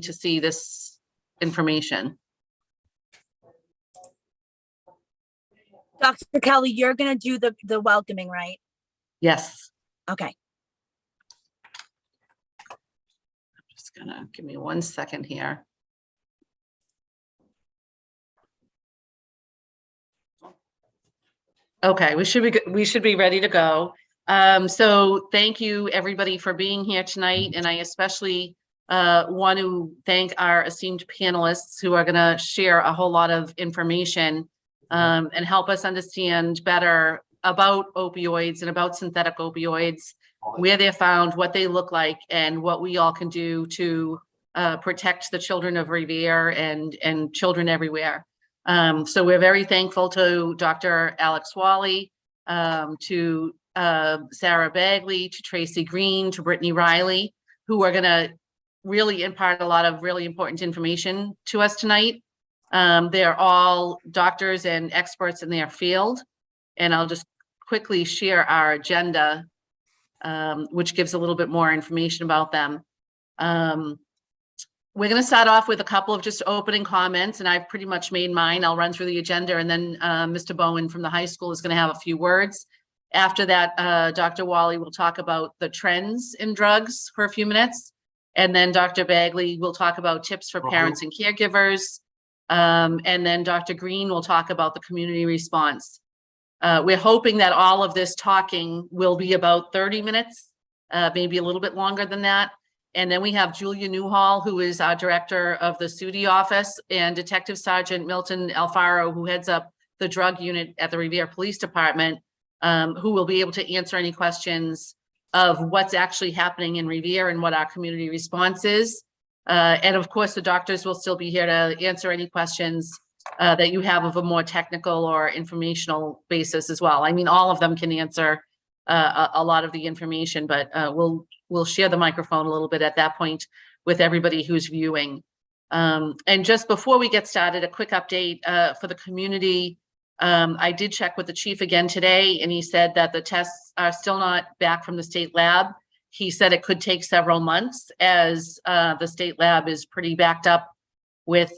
to see this information. Dr. Kelly, you're going to do the welcoming, right? Yes. Okay. I'm just gonna give me 1 second here. Okay, we should be ready to go. So thank you everybody for being here tonight, and I especially want to thank our esteemed panelists who are going to share a whole lot of information and help us understand better about opioids and about synthetic opioids, where they're found, what they look like, and what we all can do to protect the children of Revere and children everywhere. So we're very thankful to Dr. Alex Wally, to Sarah Bagley, to Tracy Green, to Brittany Riley, who are going to really impart a lot of really important information to us tonight. They're all doctors and experts in their field. And I'll just quickly share our agenda, which gives a little bit more information about them. We're going to start off with a couple of just opening comments, and I've pretty much made mine. I'll run through the agenda, and then Mr. Bowen from the high school is going to have a few words. After that, Dr. Wally will talk about the trends in drugs for a few minutes, and then Dr. Bagley will talk about tips for parents and caregivers, and then Dr. Green will talk about the community response. We're hoping that all of this talking will be about 30 minutes, maybe a little bit longer than that. And then we have Julia Newhall, who is our director of the SUDI office, and Detective Sergeant Milton Alfaro, who heads up the drug unit at the Revere Police Department, who will be able to answer any questions of what's actually happening in Revere and what our community response is. And of course, the doctors will still be here to answer any questions that you have of a more technical or informational basis as well. I mean, all of them can answer a lot of the information, but we'll share the microphone a little bit at that point with everybody who's viewing. And just before we get started, a quick update for the community. I did check with the chief again today, and he said that the tests are still not back from the state lab. He said it could take several months as the state lab is pretty backed up with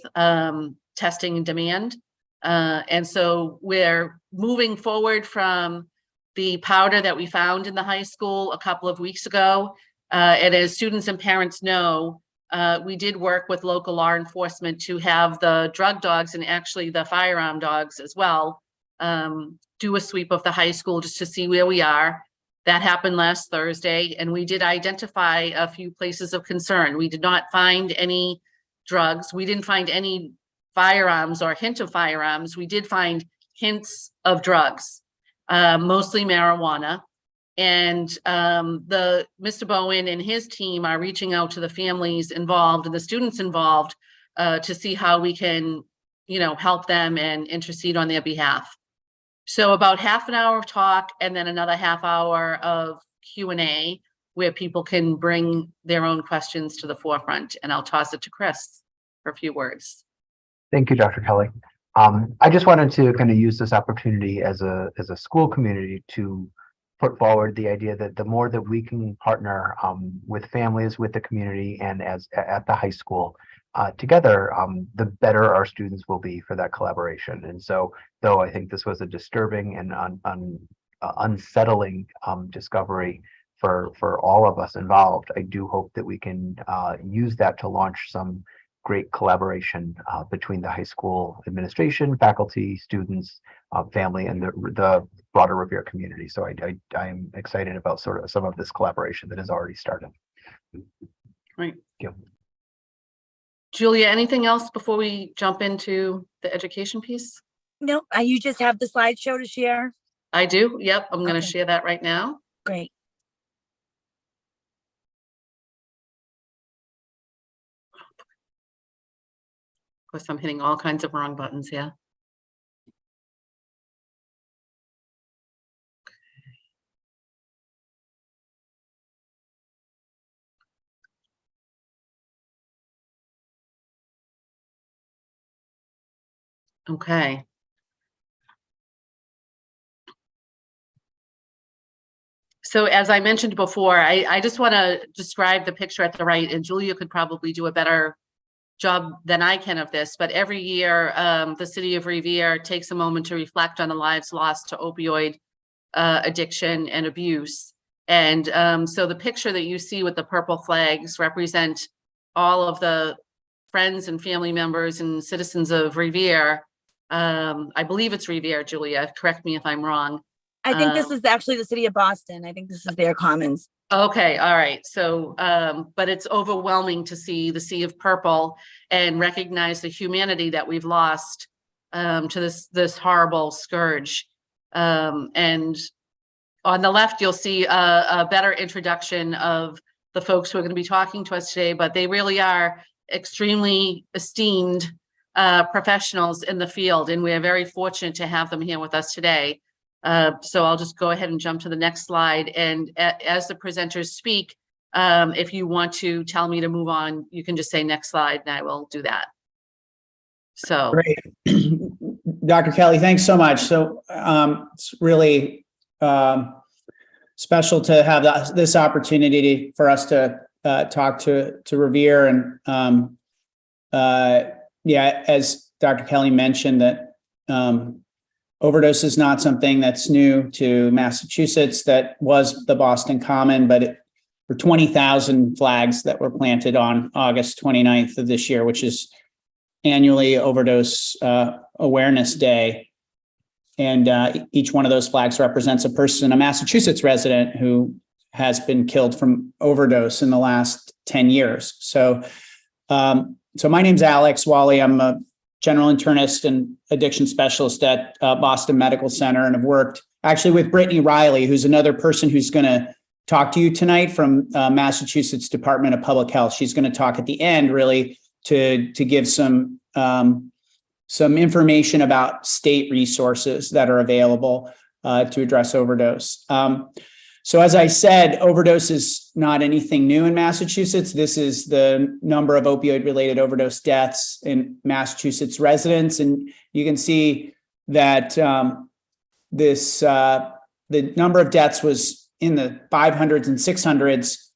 testing and demand. And so we're moving forward from the powder that we found in the high school a couple of weeks ago. And as students and parents know, we did work with local law enforcement to have the drug dogs and actually the firearm dogs as well do a sweep of the high school just to see where we are. That happened last Thursday, and we did identify a few places of concern. We did not find any drugs. We didn't find any firearms or hint of firearms. We did find hints of drugs. Mostly marijuana, and Mr. Bowen and his team are reaching out to the families involved and the students involved to see how we can, help them and intercede on their behalf. So about half an hour of talk and then another half hour of Q&A where people can bring their own questions to the forefront. And I'll toss it to Chris for a few words. Thank you, Dr. Kelly. I just wanted to kind of use this opportunity as a school community to put forward the idea that the more that we can partner with families, with the community, and at the high school together, the better our students will be for that collaboration. And so, though I think this was a disturbing and unsettling discovery for all of us involved, I do hope that we can use that to launch some great collaboration between the high school administration, faculty, students, family, and the broader Revere community. So I'm excited about sort of some of this collaboration that has already started. Right. Thank you. Julia, anything else before we jump into the education piece? No, you just have the slideshow to share? I do. Yep. I'm going to Okay. share that right now. Great. Of course, I'm hitting all kinds of wrong buttons here. Okay. So as I mentioned before, I just want to describe the picture at the right, and Julia could probably do a better job than I can of this, but every year, the city of Revere takes a moment to reflect on the lives lost to opioid addiction and abuse. And so the picture that you see with the purple flags represent all of the friends and family members and citizens of Revere. I believe it's Revere, Julia, correct me if I'm wrong. I think this is actually the city of Boston. I think this is their commons. Okay, all right. So, but it's overwhelming to see the sea of purple and recognize the humanity that we've lost to this horrible scourge. And on the left, you'll see a better introduction of the folks who are going to be talking to us today, but they really are extremely esteemed professionals in the field, and we're very fortunate to have them here with us today. So I'll just go ahead and jump to the next slide. And as the presenters speak, if you want to tell me to move on, you can just say next slide and I will do that. So great. Dr. Kelly, thanks so much. So it's really special to have this opportunity for us to talk to Revere. And yeah, as Dr. Kelly mentioned, that overdose is not something that's new to Massachusetts. That was the Boston Common, but it were 20,000 flags that were planted on August 29th of this year, which is annually Overdose Awareness Day. And each one of those flags represents a person, a Massachusetts resident who has been killed from overdose in the last 10 years. So, so my name's Alex Wally. I'm a general internist and addiction specialist at Boston Medical Center, and I've worked actually with Brittany Riley, who's another person who's going to talk to you tonight from Massachusetts Department of Public Health. She's going to talk at the end, really, to give some information about state resources that are available to address overdose. So as I said, overdose is not anything new in Massachusetts. This is the number of opioid-related overdose deaths in Massachusetts residents. And you can see that the number of deaths was in the 500s and 600s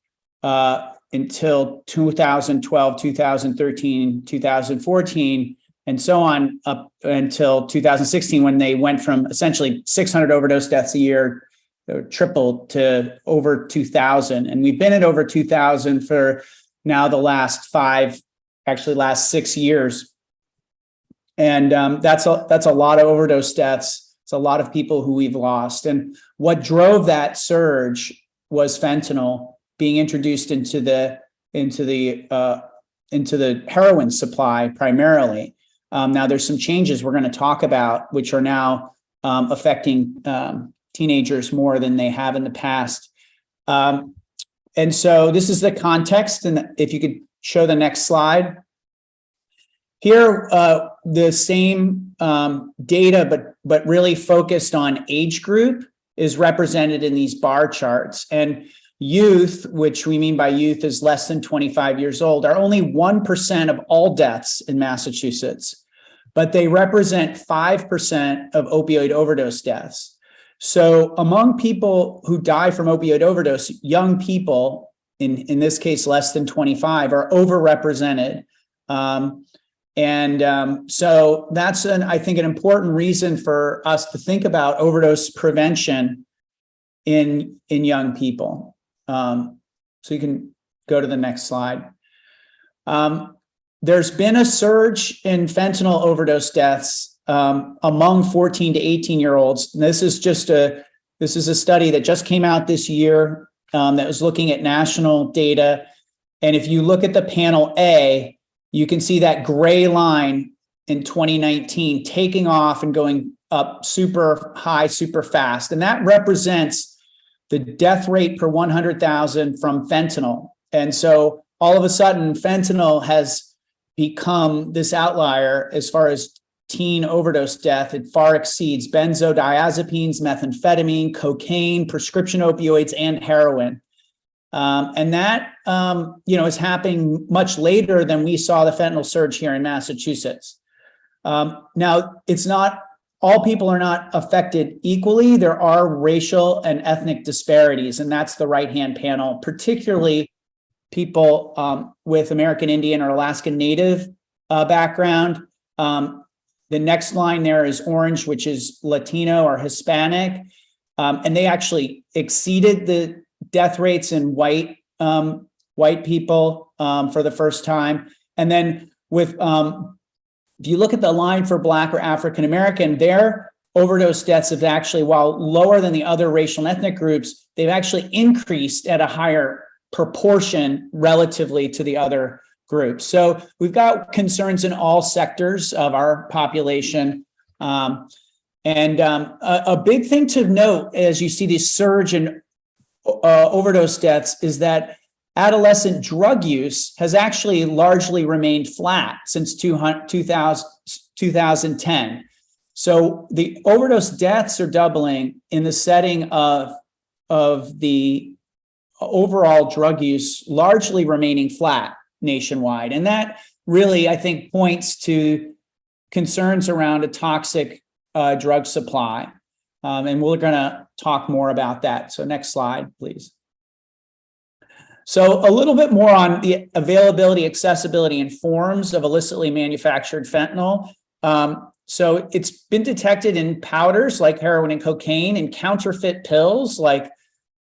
until 2012, 2013, 2014, and so on up until 2016, when they went from essentially 600 overdose deaths a year, tripled to over 2,000. And we've been at over 2,000 for now the last last 6 years. And that's a lot of overdose deaths. It's a lot of people who we've lost. And what drove that surge was fentanyl being introduced into the heroin supply primarily. Now there's some changes we're going to talk about, which are now affecting teenagers more than they have in the past. And so this is the context. And if you could show the next slide. Here, the same data, but really focused on age group, is represented in these bar charts. And youth, which we mean by youth is less than 25 years old, are only 1% of all deaths in Massachusetts, but they represent 5% of opioid overdose deaths. So among people who die from opioid overdose, young people, in this case less than 25, are overrepresented. So that's I think an important reason for us to think about overdose prevention in young people. So you can go to the next slide. There's been a surge in fentanyl overdose deaths among 14 to 18-year-olds. This is a study that just came out this year that was looking at national data. And if you look at the panel A, you can see that gray line in 2019 taking off and going up super high, super fast. And that represents the death rate per 100,000 from fentanyl. And so all of a sudden, fentanyl has become this outlier as far as teen overdose death. It far exceeds benzodiazepines, methamphetamine, cocaine, prescription opioids, and heroin. And that, is happening much later than we saw the fentanyl surge here in Massachusetts. Now, it's not, all people are not affected equally. There are racial and ethnic disparities, and that's the right-hand panel, particularly people with American Indian or Alaskan Native background. The next line there is orange, which is Latino or Hispanic. And they actually exceeded the death rates in white people for the first time. And then with, if you look at the line for Black or African American, their overdose deaths have actually, while lower than the other racial and ethnic groups, they've actually increased at a higher proportion relatively to the other groups. So we've got concerns in all sectors of our population. A big thing to note as you see this surge in overdose deaths is that adolescent drug use has actually largely remained flat since 2010. So the overdose deaths are doubling in the setting of the overall drug use largely remaining flat nationwide. And that really, I think, points to concerns around a toxic drug supply. And we're going to talk more about that. So next slide, please. So a little bit more on the availability, accessibility, and forms of illicitly manufactured fentanyl. So it's been detected in powders like heroin and cocaine, and counterfeit pills like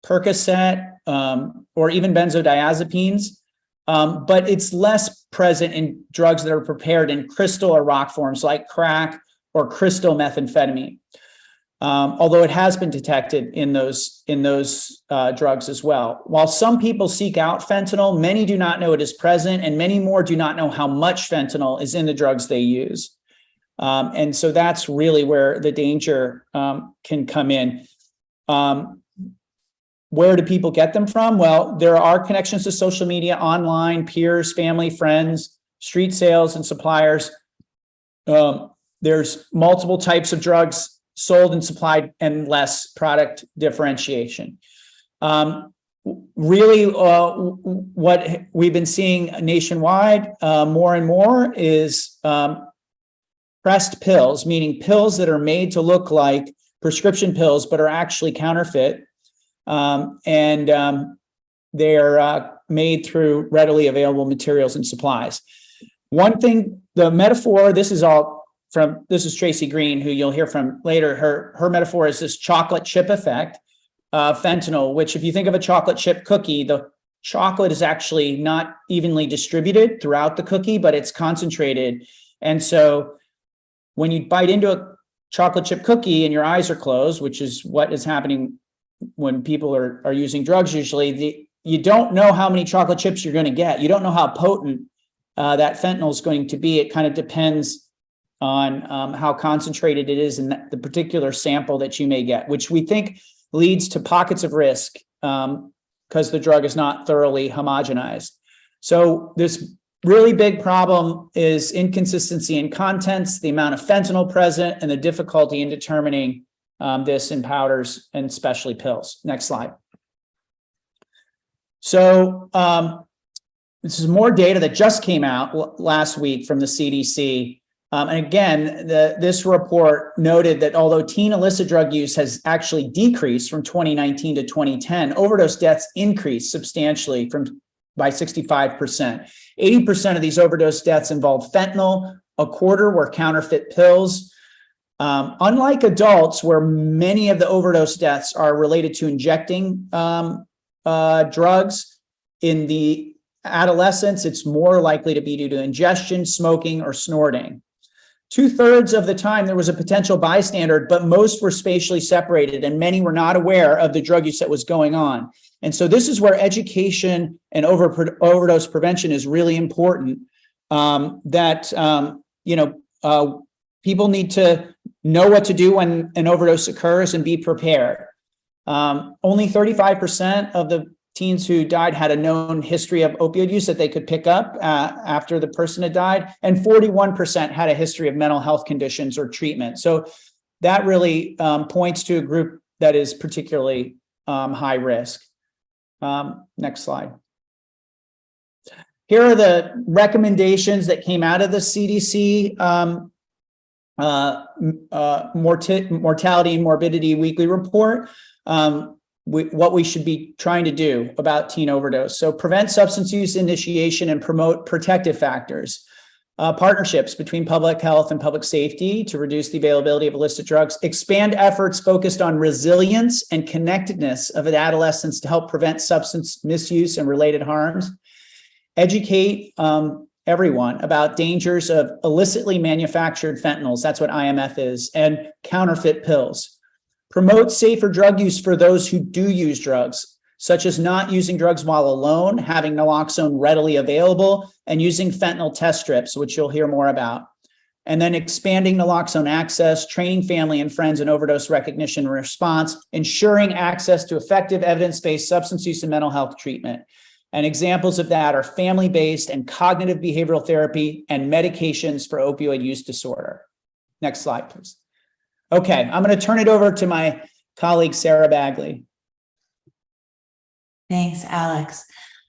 Percocet or even benzodiazepines. But it's less present in drugs that are prepared in crystal or rock forms like crack or crystal methamphetamine. Although it has been detected in those drugs as well. While some people seek out fentanyl, many do not know it is present, and many more do not know how much fentanyl is in the drugs they use. And so that's really where the danger can come in. Where do people get them from? Well, there are connections to social media, online, peers, family, friends, street sales, and suppliers. There's multiple types of drugs sold and supplied, and less product differentiation. Really, what we've been seeing nationwide more and more is pressed pills, meaning pills that are made to look like prescription pills, but are actually counterfeit. They're made through readily available materials and supplies. One thing, the metaphor, this is Tracy Green, who you'll hear from later. Her metaphor is this chocolate chip effect, fentanyl, which if you think of a chocolate chip cookie, the chocolate is actually not evenly distributed throughout the cookie, but it's concentrated. And so when you bite into a chocolate chip cookie and your eyes are closed, which is what is happening when people are using drugs usually, you don't know how many chocolate chips you're going to get. You don't know how potent that fentanyl is going to be. It kind of depends on how concentrated it is in the particular sample that you may get, which we think leads to pockets of risk because the drug is not thoroughly homogenized. So this really big problem is inconsistency in contents, the amount of fentanyl present, and the difficulty in determining this in powders and especially pills. Next slide. So this is more data that just came out last week from the CDC. And again, this report noted that although teen illicit drug use has actually decreased from 2019 to 2010, overdose deaths increased substantially by 65%. 80% of these overdose deaths involved fentanyl, a quarter were counterfeit pills. Unlike adults, where many of the overdose deaths are related to injecting drugs, in the adolescents, it's more likely to be due to ingestion, smoking, or snorting. 2/3 of the time there was a potential bystander, but most were spatially separated and many were not aware of the drug use that was going on. And so this is where education and overdose prevention is really important. People need to know what to do when an overdose occurs and be prepared. Only 35% of the teens who died had a known history of opioid use that they could pick up after the person had died, and 41% had a history of mental health conditions or treatment. So that really points to a group that is particularly high risk. Next slide. Here are the recommendations that came out of the CDC mortality and morbidity weekly report. what we should be trying to do about teen overdose. So prevent substance use initiation and promote protective factors. Partnerships between public health and public safety to reduce the availability of illicit drugs, expand efforts focused on resilience and connectedness of adolescents to help prevent substance misuse and related harms, educate everyone about dangers of illicitly manufactured fentanyls, that's what IMF is, and counterfeit pills. Promote safer drug use for those who do use drugs, such as not using drugs while alone, having naloxone readily available, and using fentanyl test strips, which you'll hear more about. And then expanding naloxone access, training family and friends in overdose recognition and response, ensuring access to effective evidence-based substance use and mental health treatment. And examples of that are family-based and cognitive behavioral therapy and medications for opioid use disorder. Next slide, please. Okay, I'm going to turn it over to my colleague, Sarah Bagley. Thanks, Alex.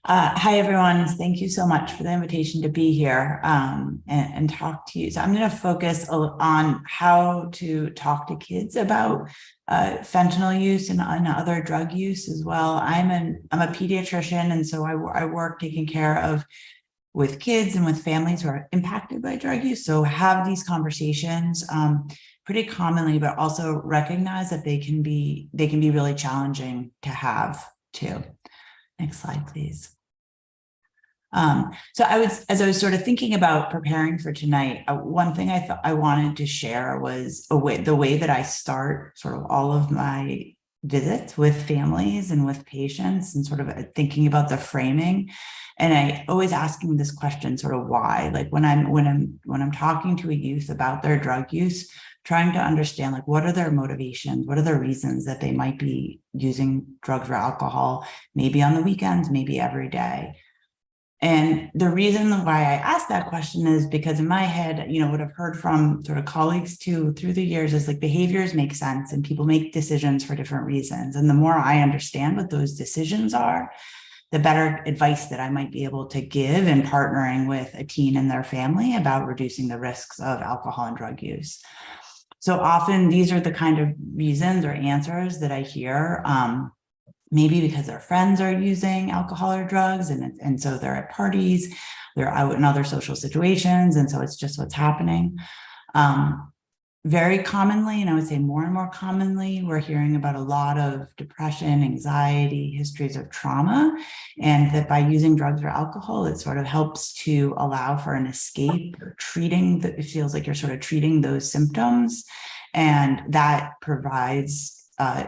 Hi, everyone. Thank you so much for the invitation to be here and talk to you. So I'm going to focus on how to talk to kids about fentanyl use and other drug use as well. I'm a pediatrician, and so I work taking care of with kids and with families who are impacted by drug use. So have these conversations pretty commonly, but also recognize that they can be really challenging to have too. Next slide, please. So as I was sort of thinking about preparing for tonight, one thing I thought I wanted to share was the way that I start sort of all of my visits with families and with patients, and sort of thinking about the framing. And I always asking this question, sort of why, like when I'm talking to a youth about their drug use, trying to understand, like, what are their motivations? What are the reasons that they might be using drugs or alcohol, maybe on the weekends, maybe every day? And the reason why I asked that question is because in my head, what I've heard from sort of colleagues too through the years is like behaviors make sense and people make decisions for different reasons. And the more I understand what those decisions are, the better advice that I might be able to give in partnering with a teen and their family about reducing the risks of alcohol and drug use. So often these are the kind of reasons or answers that I hear, maybe because their friends are using alcohol or drugs, and so they're at parties, they're out in other social situations, and so it's just what's happening. Very commonly, and I would say more and more commonly, we're hearing about a lot of depression, anxiety, histories of trauma, and that by using drugs or alcohol, it sort of helps to allow for an escape, it feels like you're sort of treating those symptoms, and that provides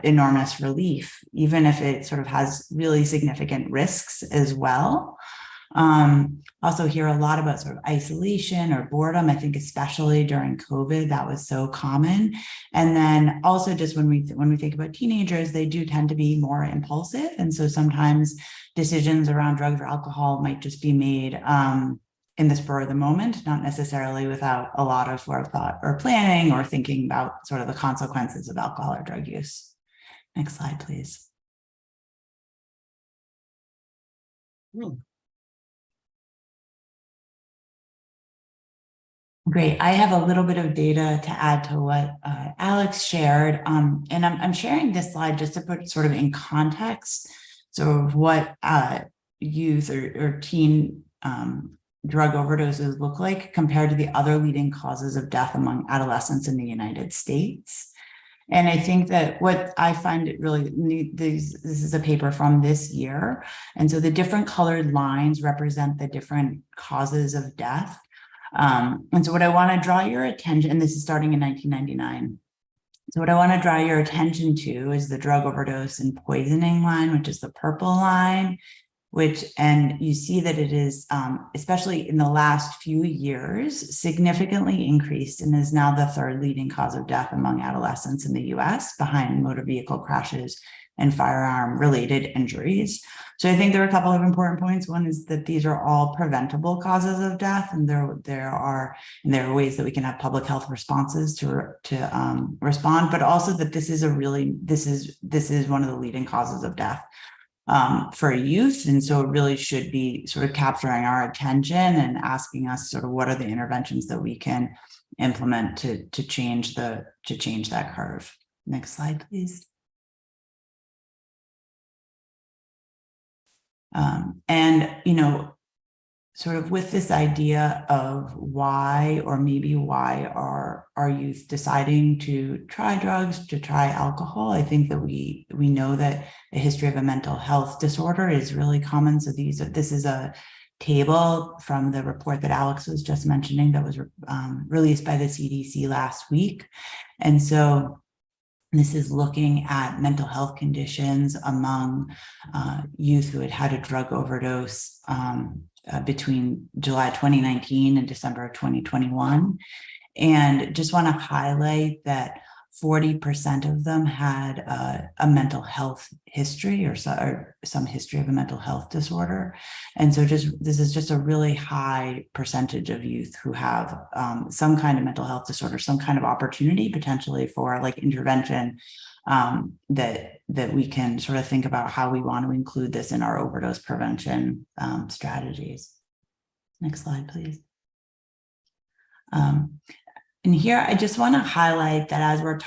enormous relief, even if it sort of has really significant risks as well. Also hear a lot about sort of isolation or boredom. I think especially during COVID, that was so common. And then also just when we think about teenagers, they do tend to be more impulsive. And so sometimes decisions around drugs or alcohol might just be made in the spur of the moment, not necessarily without a lot of forethought or planning or thinking about sort of the consequences of alcohol or drug use. Next slide, please. Great. I have a little bit of data to add to what Alex shared. And I'm sharing this slide just to put sort of in context, sort of what youth or teen drug overdoses look like compared to the other leading causes of death among adolescents in the United States. And I think that what I find it really neat, this is a paper from this year. And so the different colored lines represent the different causes of death. And so what I want to draw your attention, and this is starting in 1999. So what I want to draw your attention to is the drug overdose and poisoning line, which is the purple line, and you see that it is, especially in the last few years, significantly increased and is now the third leading cause of death among adolescents in the US, behind motor vehicle crashes and firearm related injuries. So I think there are a couple of important points. One is that these are all preventable causes of death, and there are ways that we can have public health responses to respond, but also that this is one of the leading causes of death for youth. And so it really should be sort of capturing our attention and asking us sort of what are the interventions that we can implement to change that curve. Next slide, please. And, you know, sort of with this idea of why, or maybe why are our youth deciding to try drugs, to try alcohol, I think that we know that a history of a mental health disorder is really common. So this is a table from the report that Alex was just mentioning that was released by the CDC last week. And so this is looking at mental health conditions among youth who had had a drug overdose between July 2019 and December of 2021. And just want to highlight that 40% of them had a mental health history or some history of a mental health disorder. And so this is just a really high percentage of youth who have some kind of mental health disorder, some kind of opportunity potentially for like intervention that we can sort of think about how we want to include this in our overdose prevention strategies. Next slide, please. And here, I just want to highlight that as we're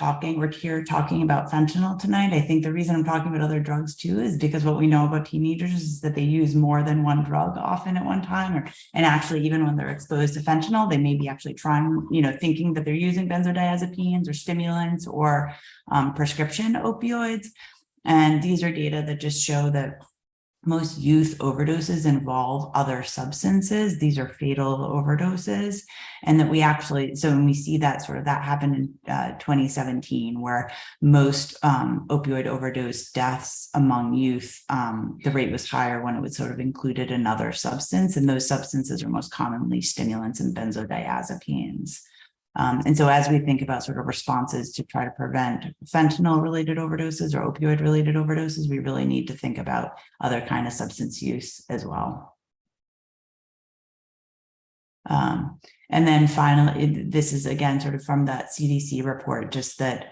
here talking about fentanyl tonight. I think the reason I'm talking about other drugs too is because what we know about teenagers is that they use more than one drug often at one time, and actually even when they're exposed to fentanyl, they may be actually trying, you know, thinking that they're using benzodiazepines or stimulants or prescription opioids. And these are data that just show that most youth overdoses involve other substances. These are fatal overdoses. And that we actually, so when we see that sort of that happened in 2017, where most opioid overdose deaths among youth, the rate was higher when it was sort of included another substance. And those substances are most commonly stimulants and benzodiazepines. And so as we think about sort of responses to try to prevent fentanyl-related overdoses or opioid-related overdoses, we really need to think about other kind of substance use as well. And then finally, this is again sort of from that CDC report, just that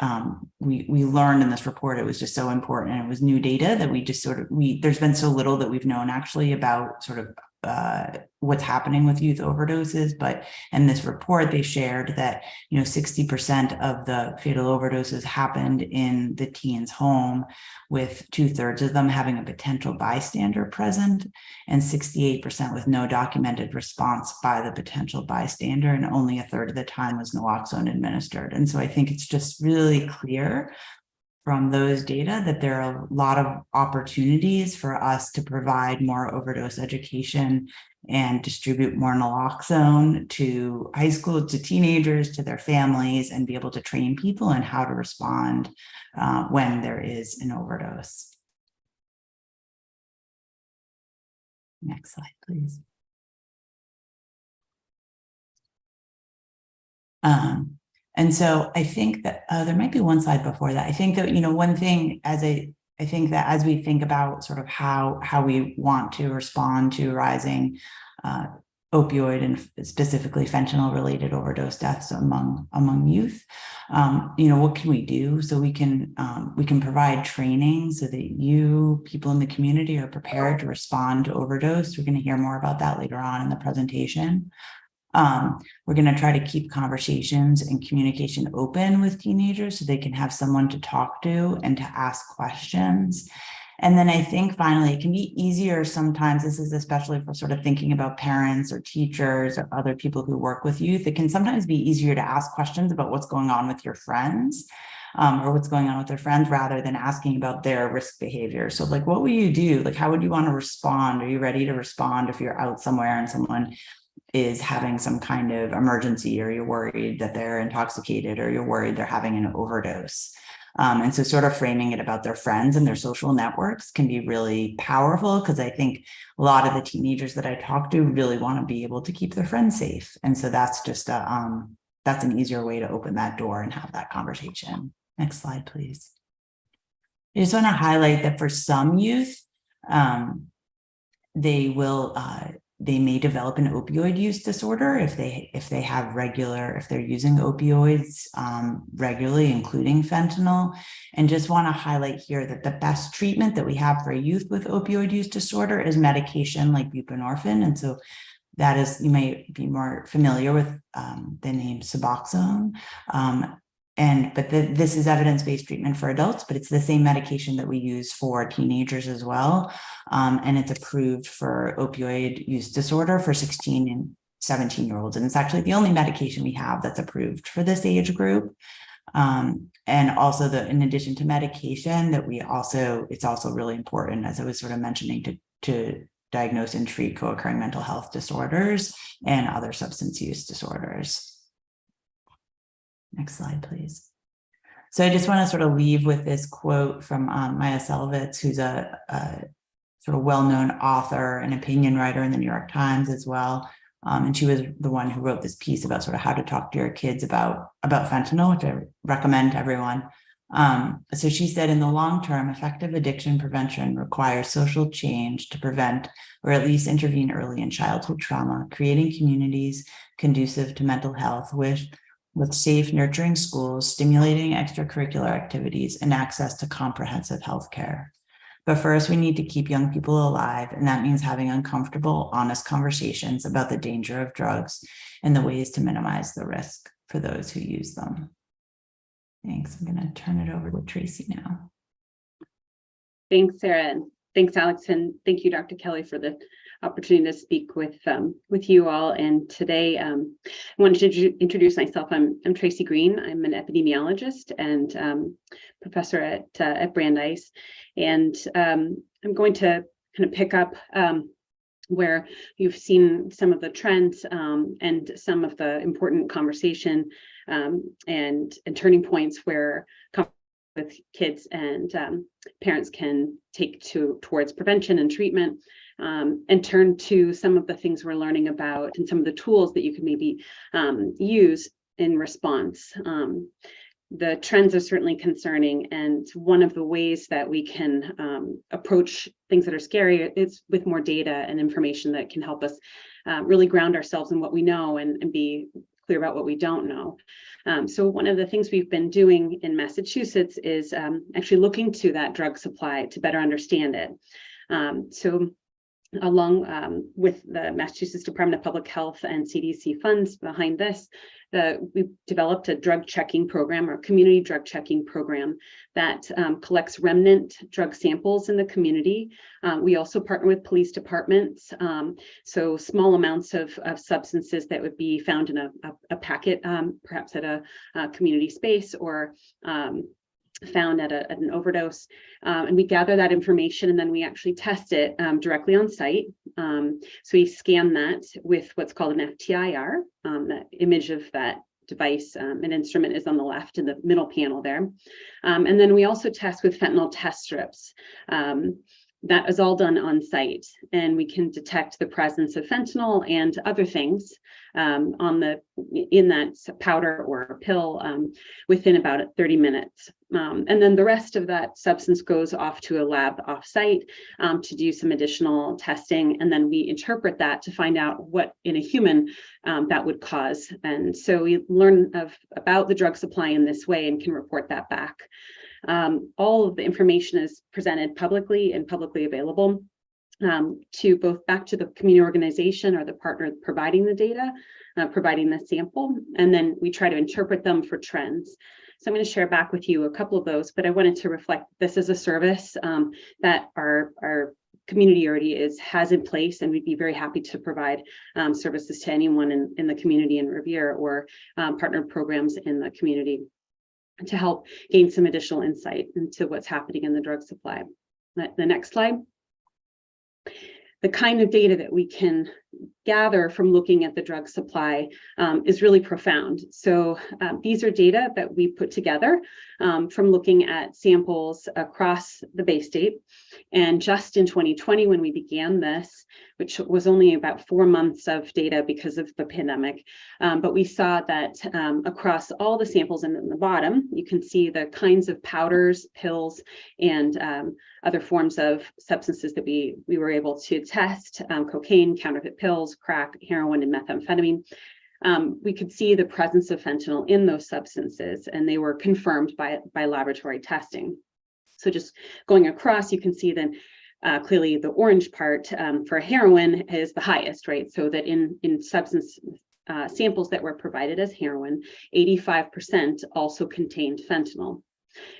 we learned in this report, it was just so important, and it was new data that we just sort of, there's been so little that we've known actually about sort of what's happening with youth overdoses. But in this report, they shared that, you know, 60% of the fatal overdoses happened in the teen's home, with 2/3 of them having a potential bystander present, and 68% with no documented response by the potential bystander, and only 1/3 of the time was naloxone administered. And so I think it's just really clear from those data that there are a lot of opportunities for us to provide more overdose education and distribute more naloxone to high school, to teenagers, to their families, and be able to train people in how to respond when there is an overdose. Next slide, please. And so I think that there might be one slide before that. I think that, you know, one thing I think that as we think about sort of how we want to respond to rising opioid and specifically fentanyl related overdose deaths among youth, you know, what can we do? So we can provide training so that people in the community are prepared to respond to overdose. We're going to hear more about that later on in the presentation. We're going to try to keep conversations and communication open with teenagers so they can have someone to talk to and to ask questions. And then I think finally, it can be easier sometimes, this is especially for sort of thinking about parents or teachers or other people who work with youth, it can sometimes be easier to ask questions about what's going on with your friends. Or what's going on with their friends, rather than asking about their risk behavior. So like, what will you do? Like, how would you want to respond? Are you ready to respond if you're out somewhere and someone is having some kind of emergency, or you're worried that they're intoxicated, or you're worried they're having an overdose? And so sort of framing it about their friends and their social networks can be really powerful, because I think a lot of the teenagers that I talk to really want to be able to keep their friends safe. And so that's just that's an easier way to open that door and have that conversation. Next slide, please. I just want to highlight that for some youth, they may develop an opioid use disorder if they're using opioids regularly, including fentanyl. And just want to highlight here that the best treatment that we have for youth with opioid use disorder is medication like buprenorphine. And so that is, you may be more familiar with the name Suboxone. this is evidence-based treatment for adults, but it's the same medication that we use for teenagers as well. And it's approved for opioid use disorder for 16 and 17-year-olds. And it's actually the only medication we have that's approved for this age group. And also in addition to medication that it's also really important, as I was sort of mentioning, to diagnose and treat co-occurring mental health disorders and other substance use disorders. Next slide, please. So I just want to sort of leave with this quote from Maya Selvitz, who's a sort of well-known author and opinion writer in the New York Times as well. And she was the one who wrote this piece about sort of how to talk to your kids about fentanyl, which I recommend to everyone. So she said, in the long term, effective addiction prevention requires social change to prevent or at least intervene early in childhood trauma, creating communities conducive to mental health with safe, nurturing schools, stimulating extracurricular activities, and access to comprehensive health care. But first, we need to keep young people alive, and that means having uncomfortable, honest conversations about the danger of drugs and the ways to minimize the risk for those who use them. Thanks. I'm going to turn it over to Tracy now. Thanks, Sarah, and thanks, Alex, and thank you, Dr. Kelly, for the opportunity to speak with you all. And today, I wanted to introduce myself. I'm Tracy Green. I'm an epidemiologist and professor at Brandeis, and I'm going to kind of pick up where you've seen some of the trends and some of the important conversation and turning points where with kids and parents can take towards prevention and treatment, and turn to some of the things we're learning about and some of the tools that you can maybe use in response. The trends are certainly concerning, and one of the ways that we can approach things that are scary is with more data and information that can help us really ground ourselves in what we know and be clear about what we don't know. So one of the things we've been doing in Massachusetts is actually looking to that drug supply to better understand it. So along with the Massachusetts Department of Public Health and CDC funds behind this, we developed a drug checking program, or community drug checking program, that collects remnant drug samples in the community. We also partner with police departments, so small amounts of substances that would be found in a packet, perhaps at a community space, or found at an overdose, and we gather that information, and then we actually test it directly on site. So we scan that with what's called an FTIR. That image of that device, an instrument, is on the left in the middle panel there. And then we also test with fentanyl test strips. That is all done on site, and we can detect the presence of fentanyl and other things in that powder or pill within about 30 minutes. And then the rest of that substance goes off to a lab off-site to do some additional testing, and then we interpret that to find out what in a human that would cause. And so we learn about the drug supply in this way and can report that back. All of the information is presented publicly and publicly available to both back to the community organization or the partner providing the data, providing the sample, and then we try to interpret them for trends. So I'm going to share back with you a couple of those, but I wanted to reflect this as a service that our community already has in place, and we'd be very happy to provide services to anyone in the community in Revere or partnered programs in the community to help gain some additional insight into what's happening in the drug supply. The next slide. The kind of data that we can gather from looking at the drug supply is really profound. So these are data that we put together from looking at samples across the Bay State. And just in 2020, when we began this, which was only about 4 months of data because of the pandemic, but we saw that across all the samples, and in the bottom, you can see the kinds of powders, pills, and other forms of substances that we were able to test, cocaine, counterfeit pills, crack, heroin, and methamphetamine. We could see the presence of fentanyl in those substances, and they were confirmed by laboratory testing. So just going across, you can see then clearly the orange part for heroin is the highest, right? So that in substance samples that were provided as heroin, 85% also contained fentanyl.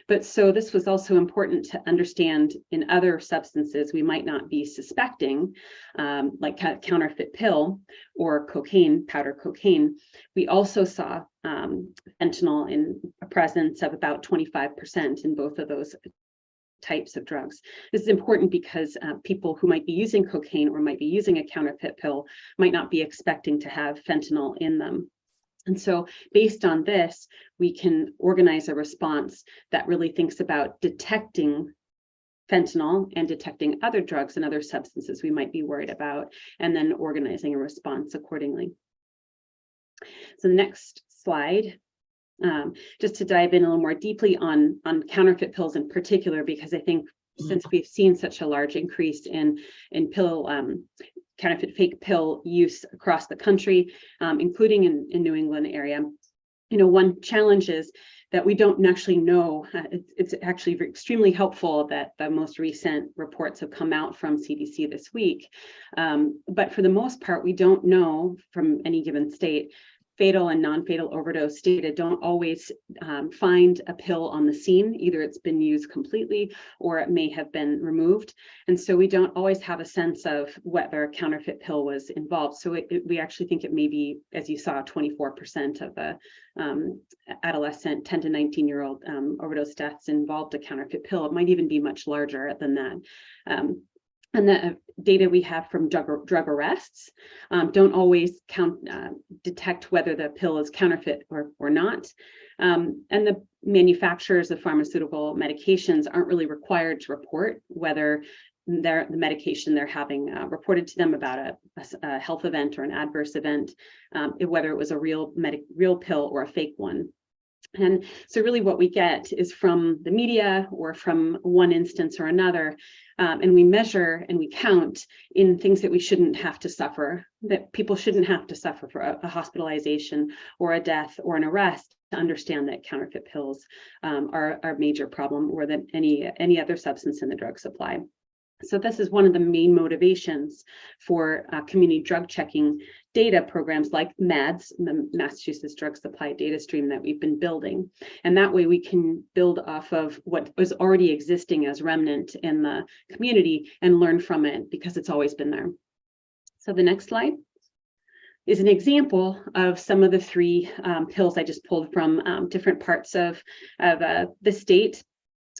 But so this was also important to understand in other substances we might not be suspecting, like counterfeit pill or cocaine, powder cocaine. We also saw fentanyl in a presence of about 25% in both of those types of drugs. This is important because people who might be using cocaine or might be using a counterfeit pill might not be expecting to have fentanyl in them. And so based on this, we can organize a response that really thinks about detecting fentanyl and detecting other drugs and other substances we might be worried about, and then organizing a response accordingly. So the next slide, just to dive in a little more deeply on counterfeit pills in particular, because I think since we've seen such a large increase in pill counterfeit fake pill use across the country, including in New England area. One challenge is that we don't actually know. It's actually extremely helpful that the most recent reports have come out from CDC this week. But for the most part, we don't know from any given state. Fatal and non-fatal overdose data don't always find a pill on the scene. Either it's been used completely or it may have been removed. And so we don't always have a sense of whether a counterfeit pill was involved. So we actually think it may be, as you saw, 24% of the adolescent 10 to 19-year-old overdose deaths involved a counterfeit pill. It might even be much larger than that. And the data we have from drug arrests don't always detect whether the pill is counterfeit or not. And the manufacturers of pharmaceutical medications aren't really required to report whether the medication they're having reported to them about a health event or an adverse event, whether it was a real pill or a fake one. And so really what we get is from the media or from one instance or another, and we measure and we count in things that we shouldn't have to suffer, that people shouldn't have to suffer for a hospitalization or a death or an arrest, to understand that counterfeit pills are a major problem, or that any other substance in the drug supply. So this is one of the main motivations for community drug checking data programs like MADS, the Massachusetts Drug Supply Data Stream, that we've been building. And that way we can build off of what was already existing as remnant in the community and learn from it, because it's always been there. So the next slide is an example of some of the three pills I just pulled from different parts of the state.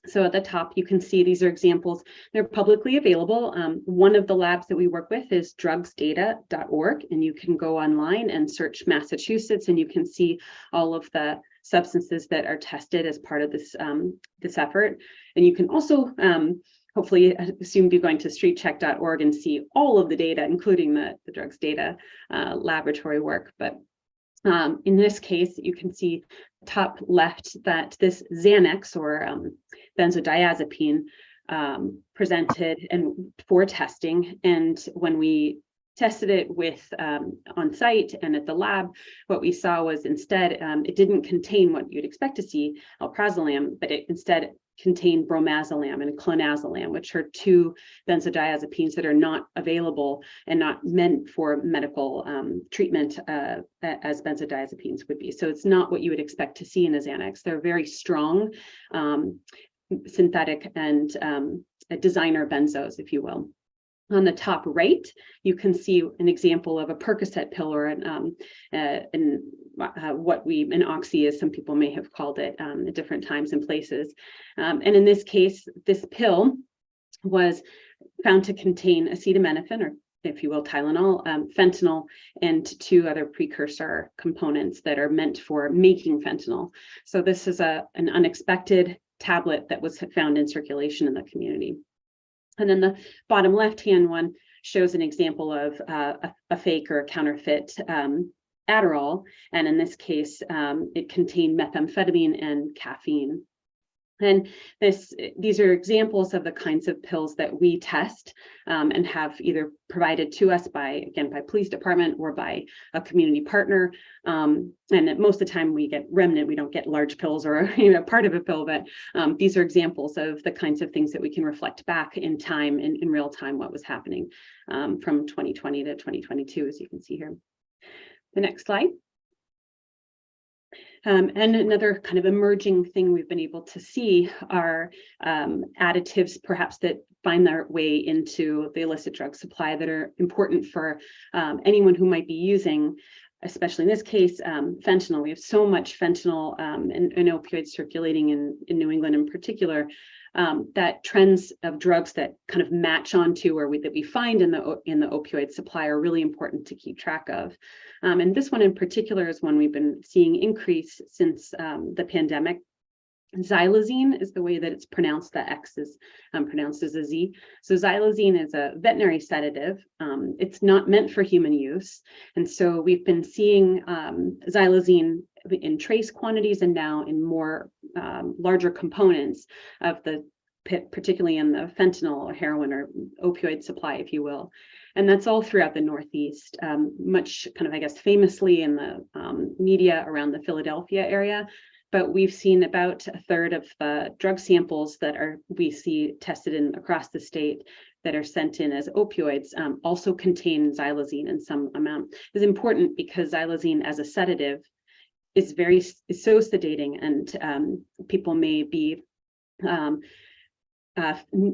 So at the top, you can see these are examples. They're publicly available. One of the labs that we work with is drugsdata.org, and you can go online and search Massachusetts, and you can see all of the substances that are tested as part of this effort. And you can also hopefully soon be going to streetcheck.org and see all of the data, including the drugs data laboratory work. But in this case, you can see top left that this Xanax or benzodiazepine presented and for testing. And when we tested it with on site and at the lab, what we saw was instead it didn't contain what you'd expect to see, alprazolam, but it instead contain bromazolam and clonazepam, which are two benzodiazepines that are not available and not meant for medical treatment as benzodiazepines would be. So it's not what you would expect to see in a Xanax. They're very strong synthetic and designer benzos, if you will. On the top right, you can see an example of a Percocet pill, or what an oxy, as some people may have called it at different times and places. And in this case, this pill was found to contain acetaminophen, or if you will, Tylenol, fentanyl, and two other precursor components that are meant for making fentanyl. So this is an unexpected tablet that was found in circulation in the community. And then the bottom left-hand one shows an example of a fake or a counterfeit Adderall. And in this case, it contained methamphetamine and caffeine. And these are examples of the kinds of pills that we test and have either provided to us by police department or by a community partner. And most of the time we get remnant, we don't get large pills or part of a pill, but these are examples of the kinds of things that we can reflect back in time, in real time, what was happening from 2020 to 2022, as you can see here. The next slide. And another kind of emerging thing we've been able to see are additives perhaps that find their way into the illicit drug supply that are important for anyone who might be using, especially in this case, fentanyl. We have so much fentanyl and opioids circulating in New England in particular, that trends of drugs that kind of match onto or that we find in the opioid supply are really important to keep track of. And this one in particular is one we've been seeing increase since the pandemic. Xylazine is the way that it's pronounced. The X is pronounced as a Z. So xylazine is a veterinary sedative. It's not meant for human use. And so we've been seeing xylazine in trace quantities and now in more larger components of the, particularly in the fentanyl or heroin or opioid supply, if you will. And that's all throughout the Northeast, much kind of, I guess, famously in the media around the Philadelphia area. But we've seen about a third of drug samples that we see tested in across the state that are sent in as opioids also contain xylazine in some amount. It's important because xylazine as a sedative is so sedating, and people may be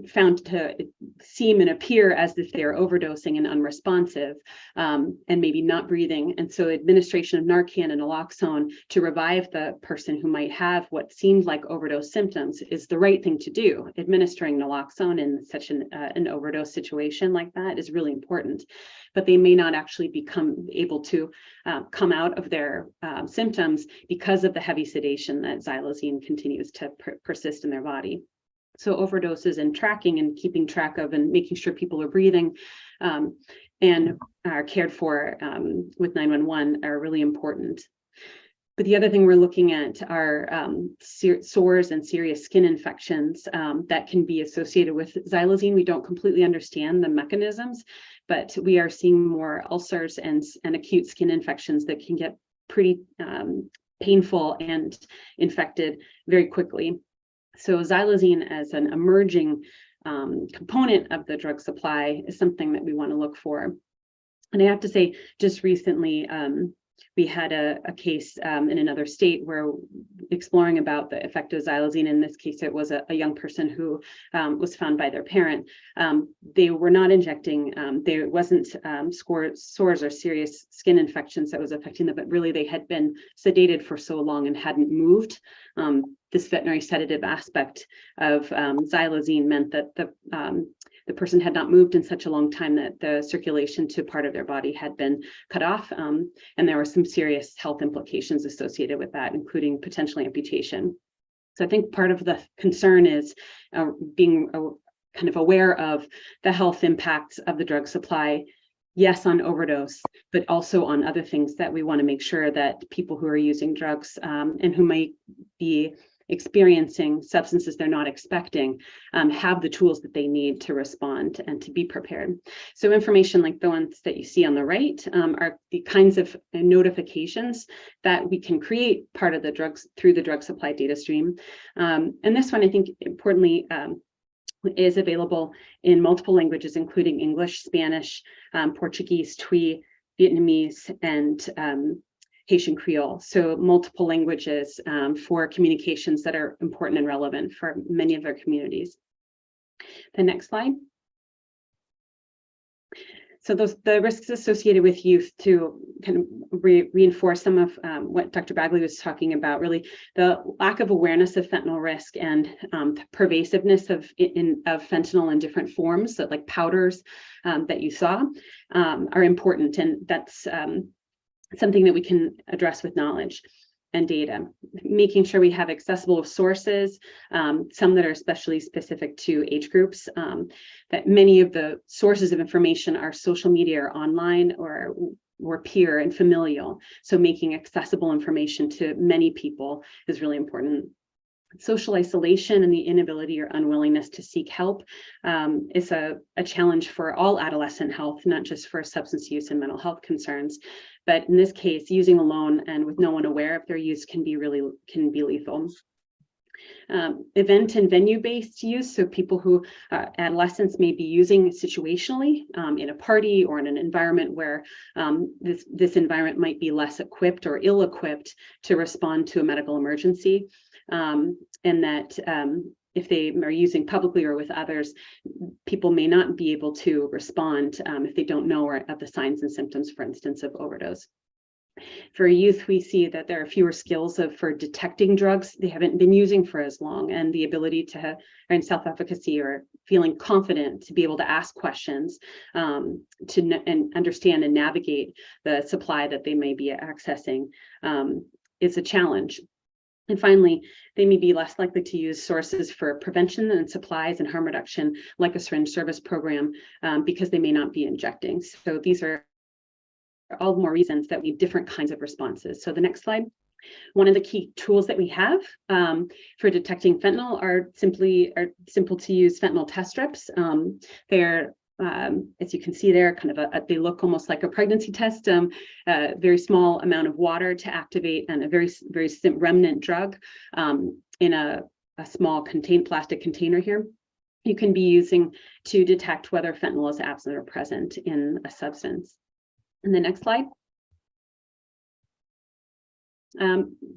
found to seem and appear as if they are overdosing and unresponsive, and maybe not breathing. And so administration of Narcan and naloxone to revive the person who might have what seemed like overdose symptoms is the right thing to do. Administering naloxone in such an overdose situation like that is really important, but they may not actually become able to come out of their symptoms because of the heavy sedation that xylazine continues to persist in their body. So overdoses and tracking and keeping track of and making sure people are breathing and are cared for with 911 are really important. But the other thing we're looking at are sores and serious skin infections that can be associated with xylazine. We don't completely understand the mechanisms, but we are seeing more ulcers and acute skin infections that can get pretty painful and infected very quickly. So xylazine as an emerging component of the drug supply is something that we want to look for. And I have to say, just recently, we had a case in another state where exploring about the effect of xylazine. In this case, it was a young person who was found by their parent. They were not injecting, there wasn't sores or serious skin infections that was affecting them, but really they had been sedated for so long and hadn't moved. This veterinary sedative aspect of xylazine meant that the person had not moved in such a long time that the circulation to part of their body had been cut off. And there were some serious health implications associated with that, including potentially amputation. So I think part of the concern is being kind of aware of the health impacts of the drug supply, yes, on overdose, but also on other things that we want to make sure that people who are using drugs and who might be experiencing substances they're not expecting have the tools that they need to respond and to be prepared. So information like the ones that you see on the right are the kinds of notifications that we can create part of the drugs through the drug supply data stream. And this one, I think, importantly, is available in multiple languages, including English, Spanish, Portuguese, Twi, Vietnamese, and Haitian Creole. So multiple languages for communications that are important and relevant for many of our communities. The next slide. So the risks associated with youth, to kind of reinforce some of what Dr. Bagley was talking about, really the lack of awareness of fentanyl risk and pervasiveness of fentanyl in different forms, so like powders that you saw, are important. And that's something that we can address with knowledge and data, making sure we have accessible sources, some that are especially specific to age groups, that many of the sources of information are social media or online or peer and familial. So making accessible information to many people is really important. Social isolation and the inability or unwillingness to seek help is a challenge for all adolescent health, not just for substance use and mental health concerns. But in this case, using alone and with no one aware of their use can be lethal. Event and venue-based use, so people who adolescents may be using situationally in a party or in an environment where this environment might be less equipped or ill-equipped to respond to a medical emergency, and that if they are using publicly or with others, people may not be able to respond if they don't know of the signs and symptoms, for instance, of overdose. For youth, we see that there are fewer skills for detecting drugs they haven't been using for as long, and the ability to have and self-efficacy or feeling confident to be able to ask questions and understand and navigate the supply that they may be accessing is a challenge. And finally, they may be less likely to use sources for prevention and supplies and harm reduction, like a syringe service program, because they may not be injecting. So these are all more reasons that we need different kinds of responses. So the next slide. One of the key tools that we have for detecting fentanyl are simple to use fentanyl test strips. They're as you can see there, kind of they look almost like a pregnancy test, a very small amount of water to activate and a very remnant drug in a small plastic container here. You can be using to detect whether fentanyl is absent or present in a substance. And the next slide.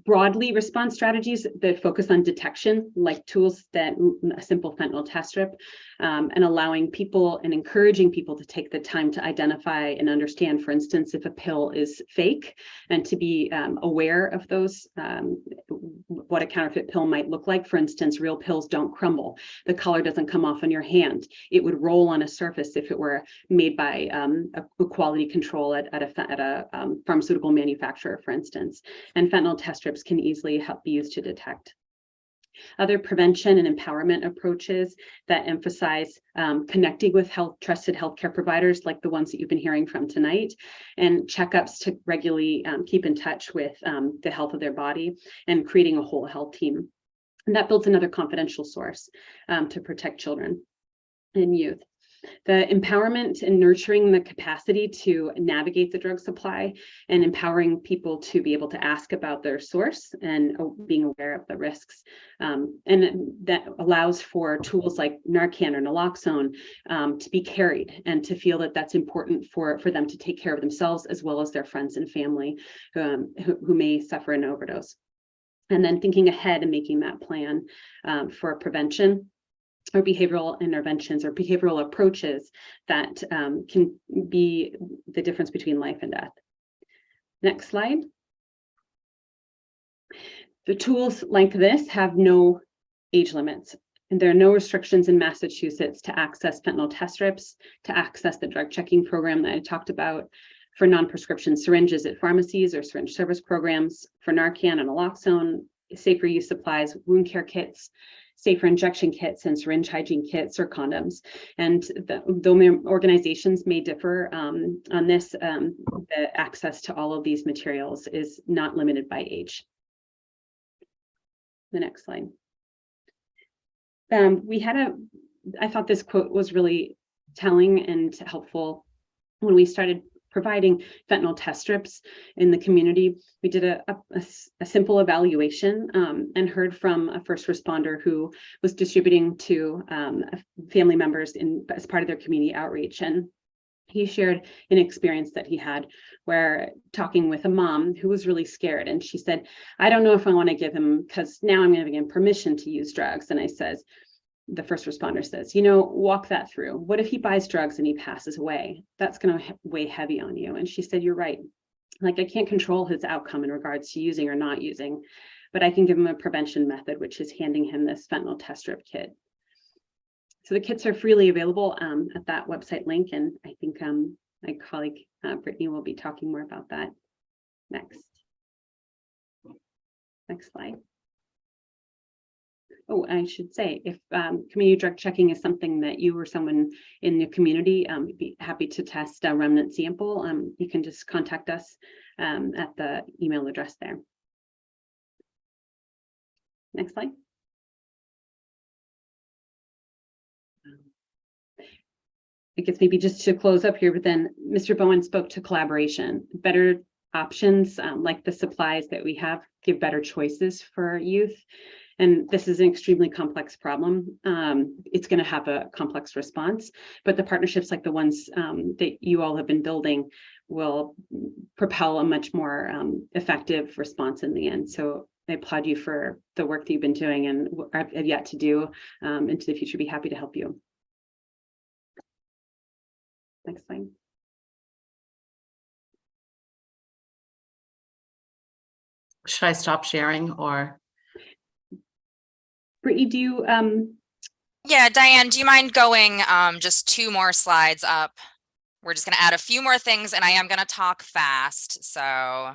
Broadly, response strategies that focus on detection, like tools that a simple fentanyl test strip, and allowing people and encouraging people to take the time to identify and understand, for instance, if a pill is fake, and to be aware of those, what a counterfeit pill might look like. For instance, real pills don't crumble. The color doesn't come off on your hand. It would roll on a surface if it were made by a quality control at a pharmaceutical manufacturer, for instance. And fentanyl test strips can easily be used to detect. Other prevention and empowerment approaches that emphasize connecting with trusted healthcare providers, like the ones that you've been hearing from tonight, and checkups to regularly keep in touch with the health of their body, and creating a whole health team. And that builds another confidential source to protect children and youth. The empowerment and nurturing the capacity to navigate the drug supply, and empowering people to be able to ask about their source and being aware of the risks. And that allows for tools like Narcan or naloxone to be carried, and to feel that that's important for them to take care of themselves as well as their friends and family who may suffer an overdose. And then thinking ahead and making that plan for prevention, or behavioral interventions or behavioral approaches that can be the difference between life and death. Next slide. The tools like this have no age limits, and there are no restrictions in Massachusetts to access fentanyl test strips, to access the drug checking program that I talked about, for non-prescription syringes at pharmacies or syringe service programs, for Narcan and naloxone, safer use supplies, wound care kits, safer injection kits, and syringe hygiene kits or condoms. And though organizations may differ on this, the access to all of these materials is not limited by age. The next slide. I thought this quote was really telling and helpful. When we started providing fentanyl test strips in the community, we did a simple evaluation and heard from a first responder who was distributing to family members as part of their community outreach. And he shared an experience that he had where talking with a mom who was really scared. And she said, I don't know if I want to give him, because now I'm giving him permission to use drugs. And I says, the first responder says, walk that through. What if he buys drugs and he passes away? That's going to weigh heavy on you. And she said, you're right. Like, I can't control his outcome in regards to using or not using, but I can give him a prevention method, which is handing him this fentanyl test strip kit. So the kits are freely available at that website link. And I think my colleague, Brittany, will be talking more about that next. Next slide. Oh, I should say, if community drug checking is something that you or someone in the community would be happy to test a remnant sample, you can just contact us at the email address there. Next slide. I guess maybe just to close up here, but then Mr. Bowen spoke to collaboration. Better options like the supplies that we have give better choices for youth. And this is an extremely complex problem. It's going to have a complex response, but the partnerships like the ones that you all have been building will propel a much more effective response in the end. So I applaud you for the work that you've been doing and have yet to do into the future. Be happy to help you. Next slide. Should I stop sharing or? Brittany, do you Yeah, Diane, do you mind going just 2 more slides up? We're just going to add a few more things, and I am going to talk fast. So,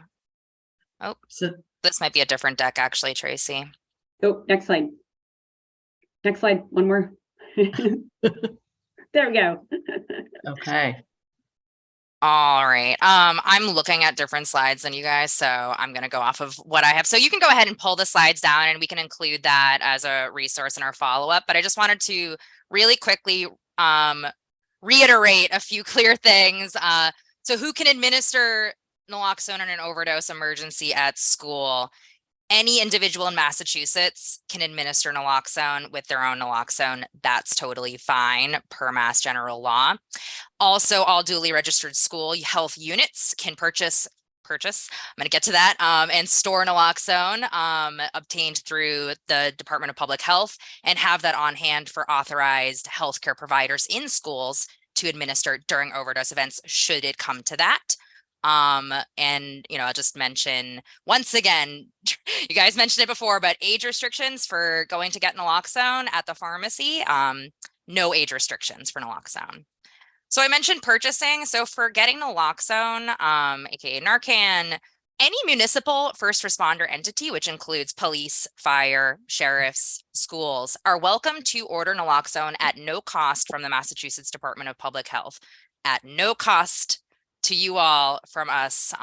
So this might be a different deck, actually, Tracy. oh, next slide. Next slide, one more. There we go. okay. All right. I'm looking at different slides than you guys, so I'm going to go off of what I have. So you can go ahead and pull the slides down, and we can include that as a resource in our follow-up. But I just wanted to really quickly reiterate a few clear things. So who can administer naloxone in an overdose emergency at school? Any individual in Massachusetts can administer naloxone with their own naloxone. That's totally fine per Mass General Law. Also, all duly registered school health units can purchase, I'm going to get to that, and store naloxone obtained through the Department of Public Health and have that on hand for authorized healthcare providers in schools to administer during overdose events, should it come to that. And, you know, I'll just mention once again, you guys mentioned it before, but age restrictions for going to get naloxone at the pharmacy, no age restrictions for naloxone. So I mentioned purchasing. So for getting naloxone, aka Narcan, any municipal first responder entity, which includes police, fire, sheriffs, schools, are welcome to order naloxone at no cost from the Massachusetts Department of Public Health. At no cost to you all from us.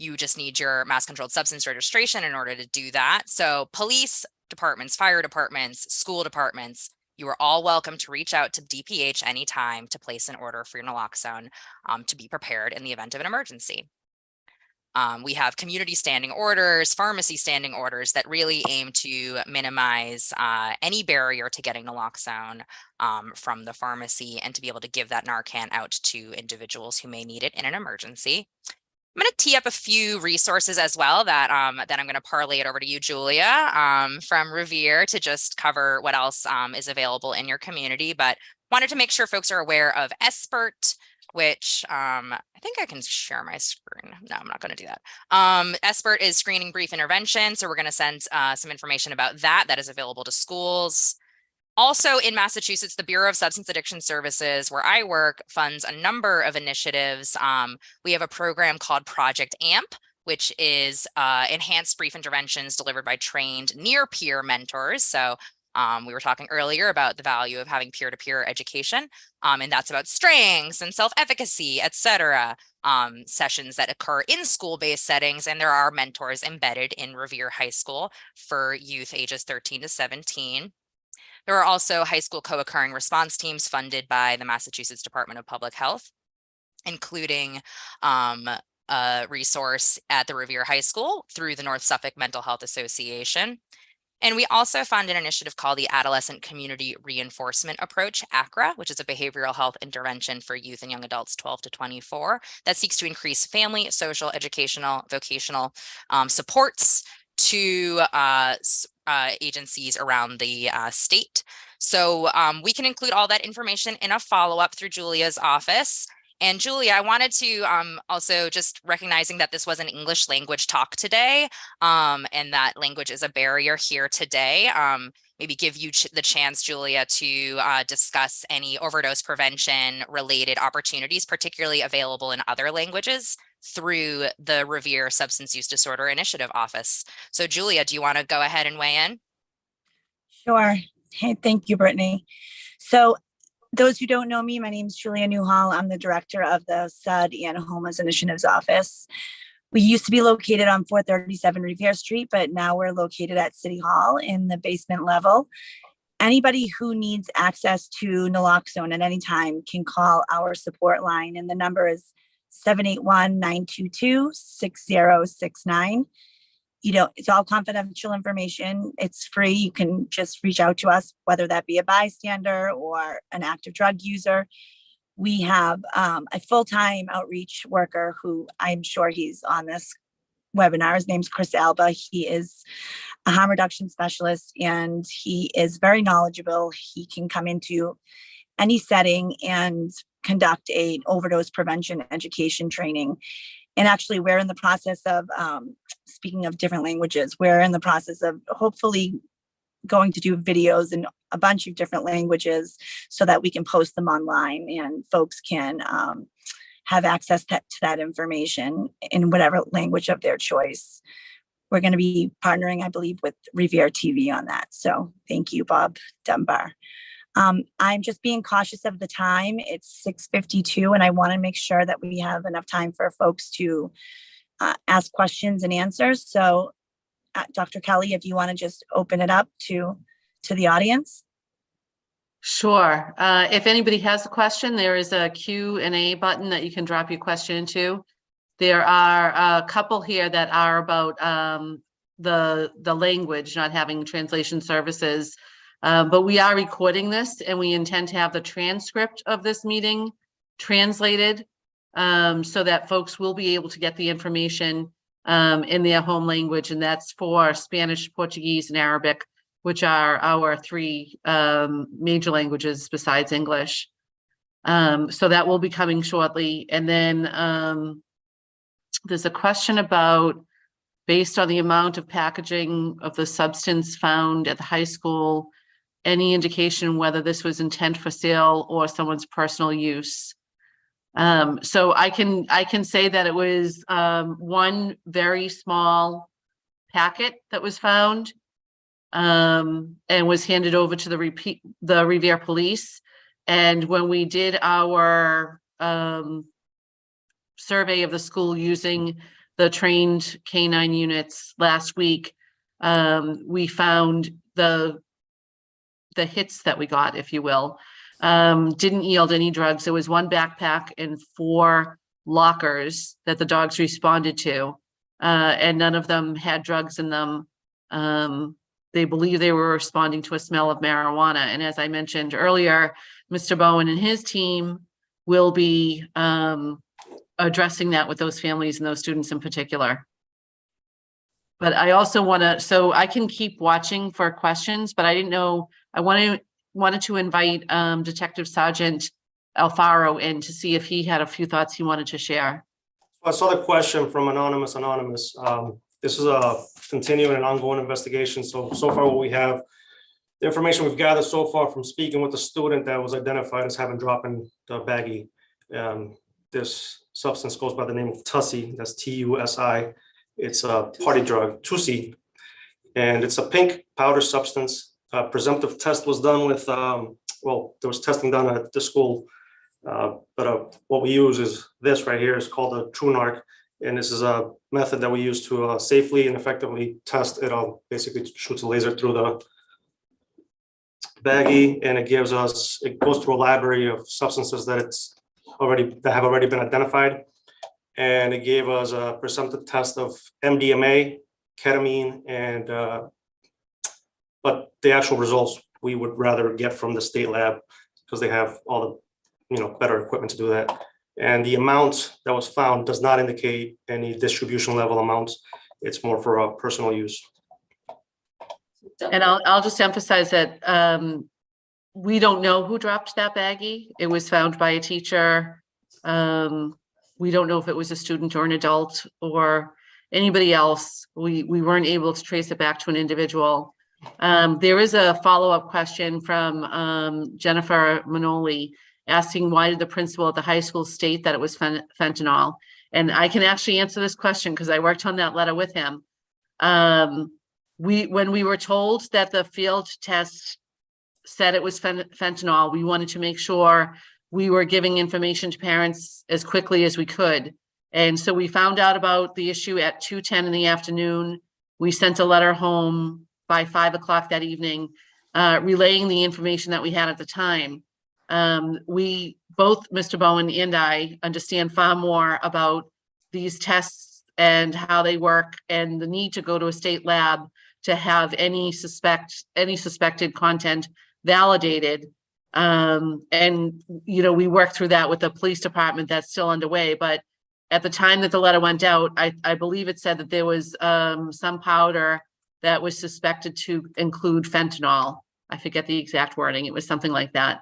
You just need your mass controlled substance registration in order to do that. So police departments, fire departments, school departments, you are all welcome to reach out to DPH anytime to place an order for your naloxone to be prepared in the event of an emergency. We have community standing orders, pharmacy standing orders that really aim to minimize any barrier to getting naloxone from the pharmacy and to be able to give that Narcan out to individuals who may need it in an emergency. I'm going to tee up a few resources as well that then I'm going to parlay it over to you, Julia, from Revere to just cover what else is available in your community, but wanted to make sure folks are aware of SBIRT, which I think I can share my screen. No, I'm not going to do that. SBIRT is screening brief intervention. So we're going to send some information about that. That is available to schools. Also in Massachusetts, the Bureau of Substance Addiction Services, where I work, funds a number of initiatives. We have a program called Project AMP, which is enhanced brief interventions delivered by trained near-peer mentors. So we were talking earlier about the value of having peer-to-peer education, and that's about strengths and self-efficacy, et cetera, sessions that occur in school-based settings, and there are mentors embedded in Revere High School for youth ages 13 to 17. There are also high school co-occurring response teams funded by the Massachusetts Department of Public Health, including a resource at the Revere High School through the North Suffolk Mental Health Association. And we also fund an initiative called the Adolescent Community Reinforcement Approach, ACRA, which is a behavioral health intervention for youth and young adults 12 to 24 that seeks to increase family, social, educational, vocational supports to agencies around the state. So we can include all that information in a follow-up through Julia's office. And Julia, I wanted to also just recognizing that this was an English language talk today, and that language is a barrier here today. Maybe give you the chance, Julia, to discuss any overdose prevention related opportunities, particularly available in other languages through the Revere Substance Use Disorder Initiative Office. So Julia, do you want to go ahead and weigh in? Sure. Hey, thank you, Brittany. So those who don't know me, my name is Julia Newhall. I'm the director of the SUD and Homeless Initiatives Office. We used to be located on 437 Revere Street, but now we're located at City Hall in the basement level. Anybody who needs access to naloxone at any time can call our support line, and the number is 781-922-6069. it's all confidential information. It's free. You can just reach out to us, whether that be a bystander or an active drug user. We have a full-time outreach worker who I'm sure he's on this webinar. His name's Chris Alba. He is a harm reduction specialist and he is very knowledgeable. He can come into any setting and conduct an overdose prevention education training. And actually, we're in the process of, speaking of different languages, we're in the process of hopefully going to do videos in a bunch of different languages so that we can post them online and folks can have access to that information in whatever language of their choice. We're going to be partnering, I believe, with Revere TV on that. So thank you, Bob Dunbar. I'm just being cautious of the time. It's 6:52 and I want to make sure that we have enough time for folks to ask questions and answers. So Dr. Kelly, if you want to just open it up to the audience. Sure. If anybody has a question, there is a Q&A button that you can drop your question into. There are a couple here that are about the language, not having translation services. But we are recording this and we intend to have the transcript of this meeting translated so that folks will be able to get the information in their home language. And that's for Spanish, Portuguese, and Arabic, which are our three major languages besides English. So that will be coming shortly. And then there's a question about, based on the amount of packaging of the substance found at the high school, any indication whether this was intent for sale or someone's personal use. So I can say that it was one very small packet that was found and was handed over to the Revere police. And when we did our survey of the school using the trained K9 units last week, we found the hits that we got, if you will, didn't yield any drugs. There was one backpack and 4 lockers that the dogs responded to, and none of them had drugs in them. They believe they were responding to a smell of marijuana. And as I mentioned earlier, Mr. Bowen and his team will be addressing that with those families and those students in particular. But I also want to, so I can keep watching for questions, but I didn't know, I wanted to invite Detective Sergeant Alfaro in to see if he had a few thoughts he wanted to share. I saw the question from Anonymous. This is a continuing and ongoing investigation. So far what we have, the information we've gathered so far from speaking with the student that was identified as having dropped in the baggie. This substance goes by the name of Tussi, that's T-U-S-I. It's a party drug, Tussi, and it's a pink powder substance. Presumptive test was done with, well, there was testing done at the school, but what we use is this right here. It's called a TrueNarc, and this is a method that we use to safely and effectively test it. Basically shoots a laser through the baggie, and it goes through a library of substances that have already been identified. And it gave us a presumptive test of MDMA, ketamine, and but the actual results we would rather get from the state lab because they have all the better equipment to do that. And the amount that was found does not indicate any distribution level amounts. It's more for personal use. And I'll just emphasize that we don't know who dropped that baggie. It was found by a teacher. We don't know if it was a student or an adult or anybody else. We weren't able to trace it back to an individual. There is a follow-up question from Jennifer Manoli asking, why did the principal at the high school state that it was fentanyl? And I can actually answer this question because I worked on that letter with him. When we were told that the field test said it was fentanyl, we wanted to make sure we were giving information to parents as quickly as we could. And so we found out about the issue at 2:10 in the afternoon. We sent a letter home by 5 o'clock that evening, relaying the information that we had at the time. We both, Mr. Bowen and I, understand far more about these tests and how they work, and the need to go to a state lab to have any suspected content validated. And, you know, we worked through that with the police department. That's still underway, but at the time that the letter went out, I believe it said that there was some powder that was suspected to include fentanyl. I forget the exact wording. It was something like that.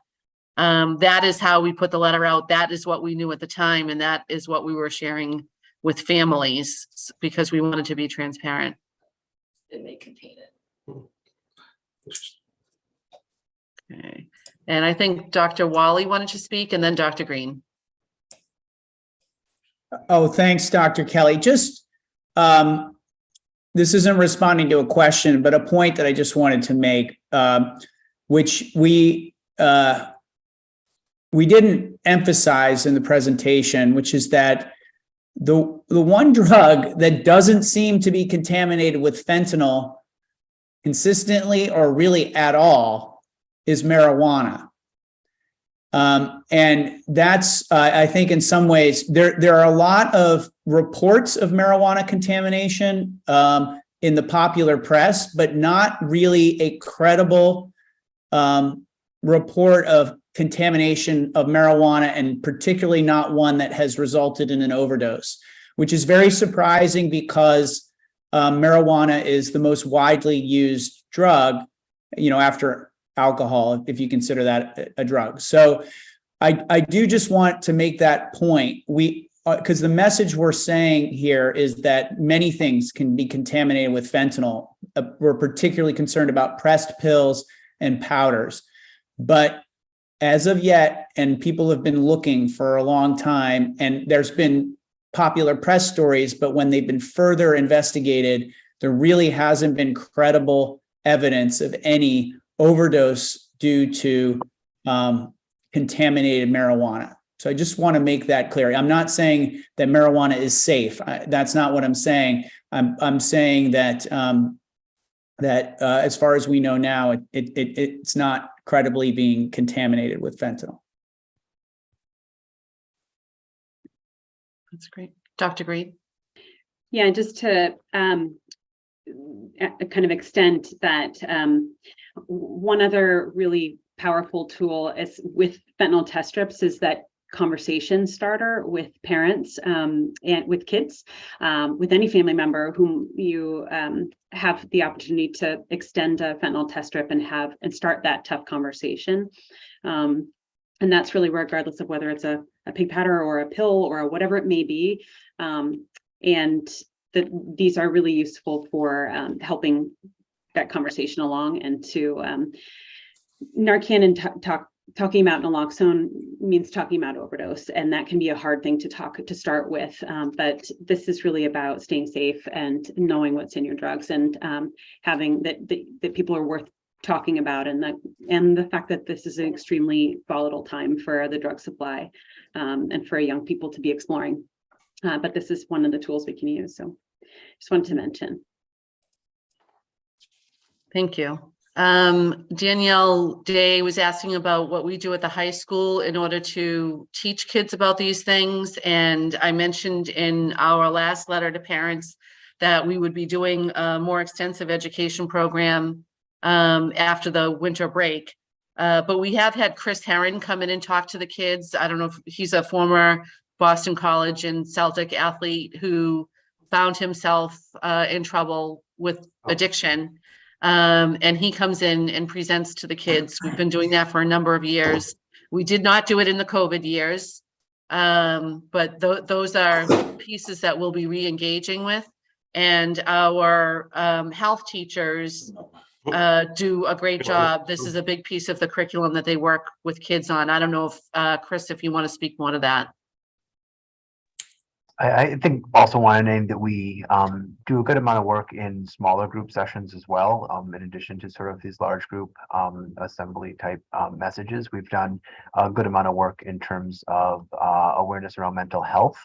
That is how we put the letter out. That is what we knew at the time, and that is what we were sharing with families because we wanted to be transparent. It may contain it. Okay. And I think Dr. Wally wanted to speak, and then Dr. Green. Oh, thanks, Dr. Kelly. Just, this isn't responding to a question, but a point that I just wanted to make, which we didn't emphasize in the presentation, which is that the one drug that doesn't seem to be contaminated with fentanyl consistently or really at all is marijuana. And that's, I think in some ways, there are a lot of reports of marijuana contamination in the popular press, but not really a credible report of contamination of marijuana, and particularly not one that has resulted in an overdose, which is very surprising because marijuana is the most widely used drug, you know, after alcohol, if you consider that a drug. So I do just want to make that point. Because the message we're saying here is that many things can be contaminated with fentanyl. We're particularly concerned about pressed pills and powders. But as of yet, and people have been looking for a long time, and there's been popular press stories, but when they've been further investigated, there really hasn't been credible evidence of any overdose due to contaminated marijuana. So I just want to make that clear. I'm not saying that marijuana is safe. That's not what I'm saying. I'm saying that as far as we know now, it's not credibly being contaminated with fentanyl. That's great. Dr. Green. Yeah, just to kind of extend that, one other really powerful tool is with fentanyl test strips is that conversation starter with parents and with kids, with any family member whom you have the opportunity to extend a fentanyl test strip and start that tough conversation. And that's really regardless of whether it's a pig powder or a pill or whatever it may be. And these are really useful for helping that conversation along, and to Narcan and talking about naloxone means talking about overdose, and that can be a hard thing to start with. But this is really about staying safe and knowing what's in your drugs, and having that people are worth talking about, and the fact that this is an extremely volatile time for the drug supply, and for young people to be exploring. But this is one of the tools we can use. So just wanted to mention. Thank you. Danielle Day was asking about what we do at the high school in order to teach kids about these things. And I mentioned in our last letter to parents that we would be doing a more extensive education program after the winter break. But we have had Chris Herron come in and talk to the kids. I don't know if he's a former Boston College and Celtic athlete who found himself in trouble with addiction. And he comes in and presents to the kids. We've been doing that for a number of years. We did not do it in the COVID years, but those are pieces that we'll be re-engaging with. And our health teachers do a great job. This is a big piece of the curriculum that they work with kids on. I don't know if, Chris, if you want to speak more to that. I think also want to name that we do a good amount of work in smaller group sessions as well. In addition to sort of these large group assembly type messages, we've done a good amount of work in terms of awareness around mental health.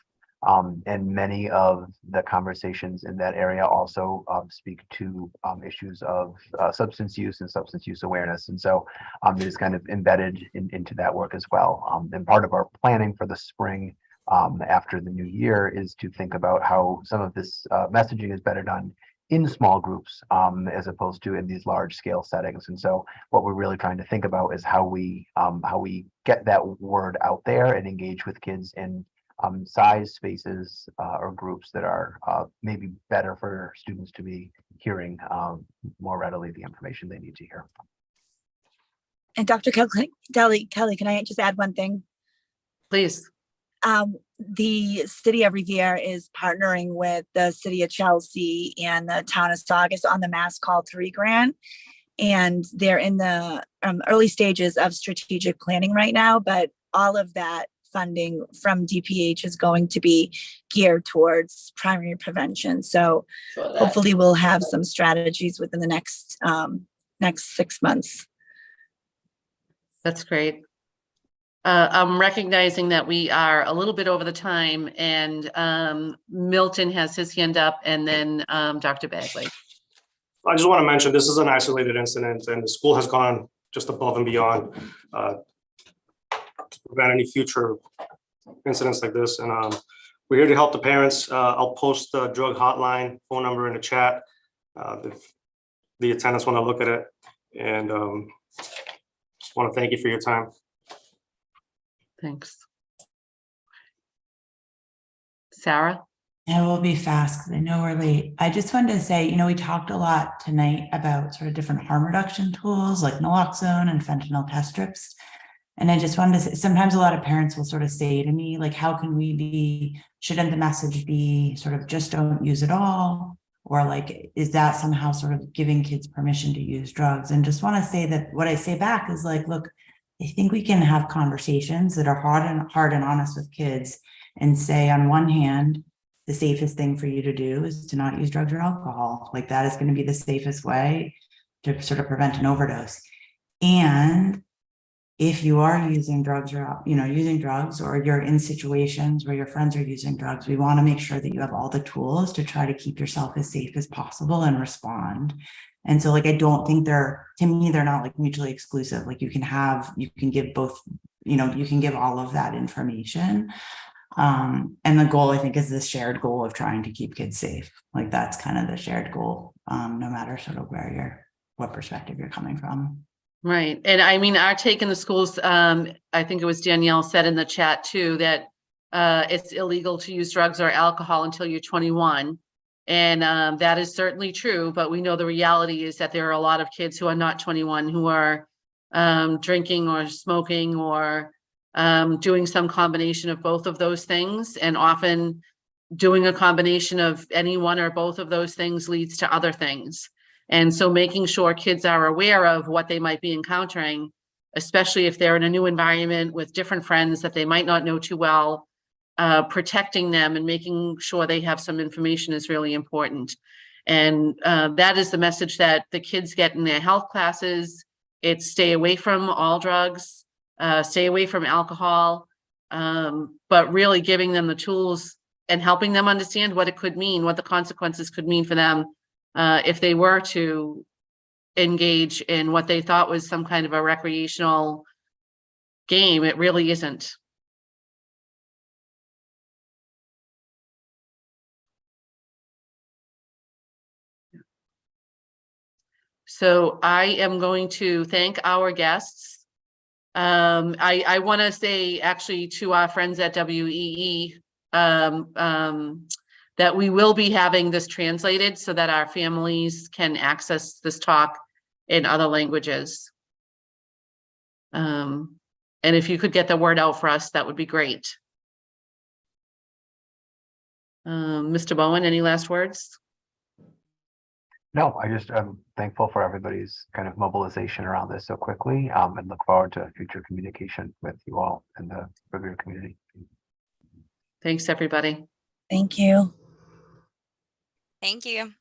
And many of the conversations in that area also speak to issues of substance use and substance use awareness. And so it is kind of embedded into that work as well. And part of our planning for the spring after the new year is to think about how some of this messaging is better done in small groups as opposed to in these large scale settings. And so what we're really trying to think about is how we get that word out there and engage with kids in size spaces or groups that are maybe better for students to be hearing more readily the information they need to hear. And Dr. Kelly, can I just add one thing? Please. The city of Revere is partnering with the city of Chelsea and the town of Saugus on the Mass Call 3 grant. And they're in the early stages of strategic planning right now, but all of that funding from DPH is going to be geared towards primary prevention. So hopefully we'll have some strategies within the next 6 months. That's great. I'm recognizing that we are a little bit over the time, and Milton has his hand up, and then Dr. Bagley. I just want to mention this is an isolated incident, and the school has gone just above and beyond to prevent any future incidents like this. And we're here to help the parents. I'll post the drug hotline phone number in the chat if the attendants want to look at it. And just want to thank you for your time. Thanks. Sarah? And we'll be fast because I know we're late. I just wanted to say, we talked a lot tonight about sort of different harm reduction tools like naloxone and fentanyl test strips. And I just wanted to say, sometimes a lot of parents will sort of say to me, like, how can shouldn't the message be sort of just don't use it all? Or like, is that somehow sort of giving kids permission to use drugs? And just want to say that what I say back is like, look, I think we can have conversations that are hard and honest with kids and say, on one hand, the safest thing for you to do is to not use drugs or alcohol. Like that is going to be the safest way to sort of prevent an overdose. And if you are using drugs or, or you're in situations where your friends are using drugs, we want to make sure that you have all the tools to try to keep yourself as safe as possible and respond. And so like, I don't think to me, they're not like mutually exclusive. Like you can give both, you can give all of that information. And the goal, I think, is this shared goal of trying to keep kids safe. Like that's kind of the shared goal, no matter sort of what perspective you're coming from. Right. And I mean, our take in the schools, I think it was Danielle said in the chat too, that it's illegal to use drugs or alcohol until you're 21. And that is certainly true, but we know the reality is that there are a lot of kids who are not 21 who are drinking or smoking or doing some combination of both of those things. And often doing a combination of any one or both of those things leads to other things. And so making sure kids are aware of what they might be encountering, especially if they're in a new environment with different friends that they might not know too well, protecting them and making sure they have some information is really important. And that is the message that the kids get in their health classes. It's stay away from all drugs, stay away from alcohol, but really giving them the tools and helping them understand what it could mean, what the consequences could mean for them if they were to engage in what they thought was some kind of a recreational game. It really isn't. So I am going to thank our guests. I want to say actually to our friends at WEE that we will be having this translated so that our families can access this talk in other languages. And if you could get the word out for us, that would be great. Mr. Bowen, any last words? No, I'm thankful for everybody's kind of mobilization around this so quickly, and look forward to future communication with you all in the Revere community. Thanks, everybody. Thank you. Thank you.